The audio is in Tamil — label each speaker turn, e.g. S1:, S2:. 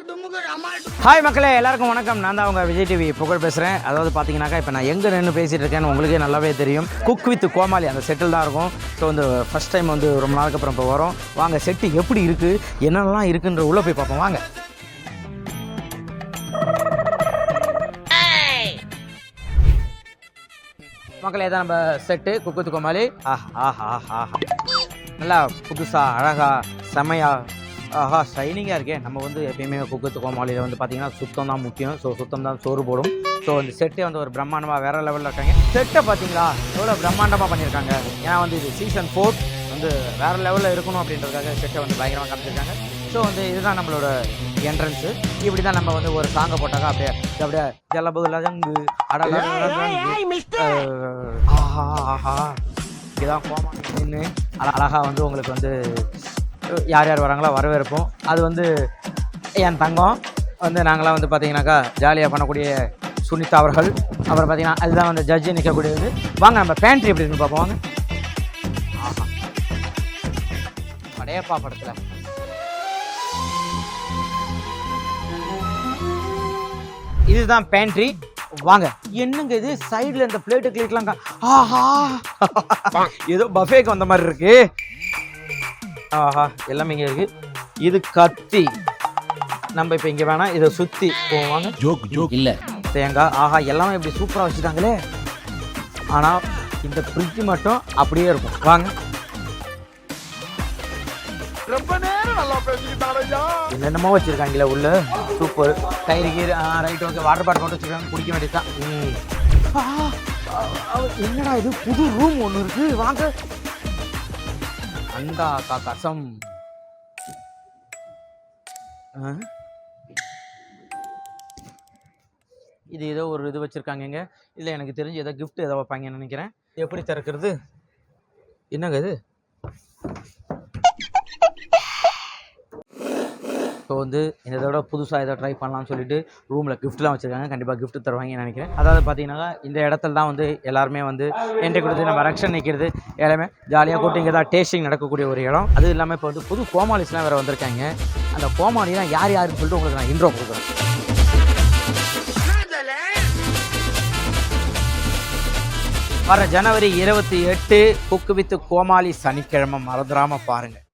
S1: ஹாய் மக்களே, எல்லாருக்கும் வணக்கம். நான் தான் உங்கள் விஜய் டிவி புகழ் பேசுகிறேன். அதாவது பார்த்தீங்கன்னாக்கா இப்போ நான் எங்கே நின்று பேசிகிட்டு இருக்கேன்னு உங்களுக்கே நல்லாவே தெரியும். குக் வித் கோமாளி அந்த செட்டில் தான் இருக்கும். ஸோ வந்து ஃபஸ்ட் டைம் வந்து ரொம்ப நாளுக்கு அப்புறம் இப்போ வரோம். வாங்க செட்டு எப்படி இருக்குது, என்னென்னலாம் இருக்குன்ற உள்ளே போய் பார்ப்போம் வாங்க. மக்களே தான் நம்ம செட்டு குக் வித் கோமாளி. நல்லா புதுசாக அழகாக செமையாக ஷைனிங்காக இருக்கே. நம்ம வந்து எப்பயுமே குக் வித் கோமாளியில் வந்து பார்த்திங்கன்னா சுத்தம் தான் முக்கியம். ஸோ சுத்தம் தான் சோறு போடும். ஸோ அந்த செட்டே வந்து ஒரு பிரம்மாண்டமாக வேறு லெவலில் இருக்காங்க. செட்டை பார்த்தீங்களா எவ்வளோ பிரம்மாண்டமாக பண்ணியிருக்காங்க. ஏன்னா வந்து இது சீசன் 4 வந்து வேறு லெவலில் இருக்கணும் அப்படின்றதுக்காக செட்டை வந்து பயங்கரமாக காமிச்சிருக்காங்க. ஸோ வந்து இதுதான் நம்மளோட என்ட்ரன்ஸு. இப்படி தான் நம்ம வந்து ஒரு சாங்கை போட்டாக்கா அப்படியே அப்படியே ஜலபுலங்கு ஆஹா இதுதான் கோமாளி நின்று அழகாக வந்து உங்களுக்கு வந்து யார் யார் வராங்களோ வரவேற்போம். அது வந்து என் தங்கம் வந்து நாங்களாம் வந்து பார்த்தீங்கன்னாக்கா ஜாலியாக பண்ணக்கூடிய சுனிதா அவர்கள். அப்புறம் பார்த்தீங்கன்னா அதுதான் வந்து ஜட்ஜி நிற்கக்கூடியது. வாங்க நம்ம பேண்ட்ரி எப்படி இருக்குன்னு பார்ப்போம் வாங்க. ஆஹா படையப்பா படத்தில் இதுதான் பேண்ட்ரி. வாங்க. என்னங்க இது சைடில் இந்த பிளேட்டு கிளிக்லாம் ஆஹா ஏதோ பஃபேக்கு வந்த மாதிரி இருக்கு. ஆஹா எல்லாமே இங்கே இருக்குது. இது கத்தி. நம்ம இப்போ இங்கே வேணாம், இதை சுற்றி போவாங்க. ஜோக் இல்லை தேங்காய். ஆஹா எல்லாமே இப்படி சூப்பராக வச்சுட்டாங்களே. ஆனால் இந்த ஃப்ரிட்ஜ் மட்டும் அப்படியே இருக்கும். வாங்க. ரொம்ப நேரம் நல்லா பேசிக்கிட்டாரையா. என்னென்னமோ வச்சுருக்காங்களே உள்ள. சூப்பர். கயிறு கீரை ரைட் ஓகே. வாட்டர் பாட்டில் மட்டும் வச்சுருக்காங்க, குடிக்க வேண்டியதுதான். என்னடா இது புது ரூம் ஒன்று இருக்குது. வாங்க. அண்டா கசம். இது ஏதோ ஒரு இது வச்சுருக்காங்க. இல்லை எனக்கு தெரிஞ்சு ஏதோ கிஃப்ட் ஏதோ வைப்பாங்கன்னு நினைக்கிறேன். எப்படி திறக்கிறது? என்னங்க இது? ஸோ வந்து இதோட புதுசாக ஏதோ ட்ரை பண்ணலாம்னு சொல்லிட்டு ரூமில் கிஃப்ட்லாம் வச்சுருக்காங்க. கண்டிப்பாக கிஃப்ட் தருவாங்கன்னு நினைக்கிறேன். அதாவது பார்த்தீங்கன்னா இந்த இடத்துல தான் வந்து எல்லாருமே வந்து என்ட்ரி கொடுத்து நம்ம ரக்ஷன் நிற்கிறது எல்லாமே ஜாலியாக கூட்டி இங்கே தான் டேஸ்டிங் நடக்கக்கூடிய ஒரு இடம். அது இல்லாமல் இப்போ வந்து புது கோமாளிஸ்லாம் வேறு வந்திருக்காங்க. அந்த கோமாளிலாம் யார் யாருன்னு சொல்லிட்டு உங்களுக்கு நான் இன்ட்ரோ கொடுக்குறேன். வர ஜனவரி 28 குக் வித் கோமாளி சனிக்கிழமை மறந்துடாமல் பாருங்கள்.